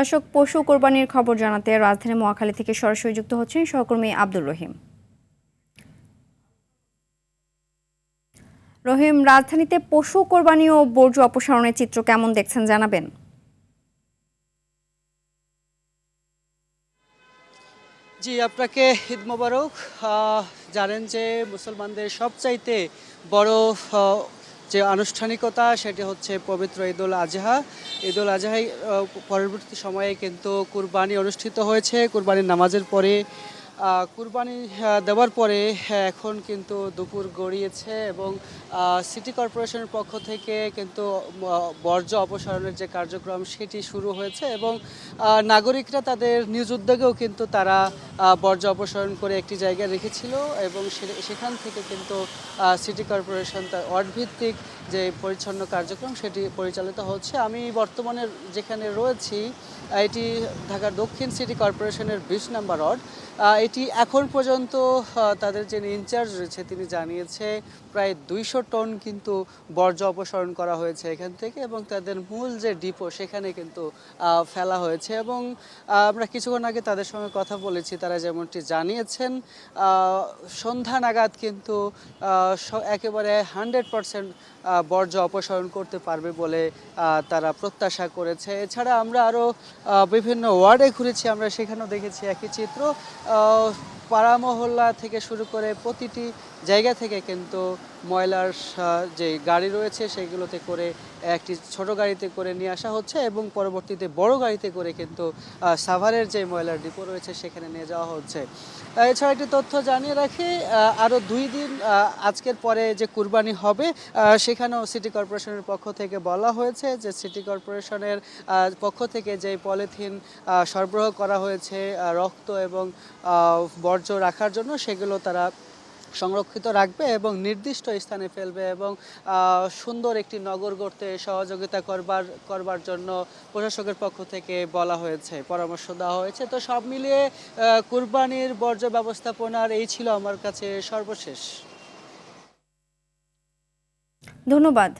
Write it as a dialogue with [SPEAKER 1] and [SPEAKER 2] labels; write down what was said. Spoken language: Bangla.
[SPEAKER 1] দর্শক, পশু কোরবানির খবর জানাতে রাজধানী মহাখালী থেকে সরাসরি যুক্ত হচ্ছেন সহকর্মী আব্দুর রহিম। রহিম, রাজধানীতে পশু কোরবানি ও বর্জ্য অপসারণের চিত্র কেমন দেখছেন জানাবেন?
[SPEAKER 2] জি, আপনাকে ঈদ মোবারক। জানেন যে মুসলমানদের সবচাইতে বড় যে আনুষ্ঠানিকতা সেটি হচ্ছে পবিত্র ঈদুল আজহা। ঈদুল আজহায় পরবর্তী সময়ে কিন্তু কুরবানি অনুষ্ঠিত হয়েছে। কুরবানির নামাজের পরে কুরবানি দেওয়ার পরে এখন কিন্তু দুপুর গড়িয়েছে এবং সিটি কর্পোরেশনের পক্ষ থেকে কিন্তু বর্জ্য অপসারণের যে কার্যক্রম সেটি শুরু হয়েছে এবং নাগরিকরা তাদের নিজ উদ্যোগেও কিন্তু তারা বর্জ্য অপসারণ করে একটি জায়গায় রেখেছিল এবং সেখান থেকে কিন্তু সিটি কর্পোরেশন তার ওয়ার্ডভিত্তিক যে পরিচ্ছন্ন কার্যক্রম সেটি পরিচালিত হচ্ছে। আমি বর্তমানে যেখানে রয়েছি এটি ঢাকার দক্ষিণ সিটি কর্পোরেশনের 20 নম্বর ওয়ার্ড। এটি এখন পর্যন্ত তাদের যে ইনচার্জ রয়েছে তিনি জানিয়েছে প্রায় 200 টন কিন্তু বর্জ্য অপসারণ করা হয়েছে এখান থেকে এবং তাদের মূল যে ডিপো সেখানে কিন্তু ফেলা হয়েছে এবং আমরা কিছুক্ষণ আগে তাদের সঙ্গে কথা বলেছি, তারা যেমনটি জানিয়েছেন সন্ধ্যা নাগাদ কিন্তু একেবারে 100% বর্জ্য অপসারণ করতে পারবে বলে তারা প্রত্যাশা করেছে। এছাড়া আমরা আরও বিভিন্ন ওয়ার্ডে ঘুরেছি, আমরা সেখানেও দেখেছি একই চিত্র। পাড়া মহল্লা থেকে শুরু করে প্রতিটি জায়গা থেকে কিন্তু ময়লার যে গাড়ি রয়েছে সেগুলোতে করে একটি ছোট গাড়িতে করে নিয়ে আসা হচ্ছে এবং পরবর্তীতে বড় গাড়িতে করে কিন্তু সাভারের যে ময়লার ডিপো রয়েছে সেখানে নিয়ে যাওয়া হচ্ছে। এছাড়া একটি তথ্য জানিয়ে রাখি, আরও 2 দিন আজকের পরে যে কুরবানি হবে সেখানেও সিটি কর্পোরেশনের পক্ষ থেকে বলা হয়েছে যে সিটি কর্পোরেশনের পক্ষ থেকে যে পলিথিন সরবরাহ করা হয়েছে রক্ত এবং বর্জ্য রাখার জন্য সেগুলো তারা সংরক্ষিত রাখবে এবং নির্দিষ্ট স্থানে ফেলবে এবং সুন্দর একটি নগর গড়তে সহযোগিতা করবার জন্য প্রশাসকের পক্ষ থেকে বলা হয়েছে, পরামর্শ দেওয়া হয়েছে। তো সব মিলিয়ে কুরবানির বর্জ্য ব্যবস্থাপনার এই ছিল আমার কাছে সর্বশেষ।
[SPEAKER 1] ধন্যবাদ।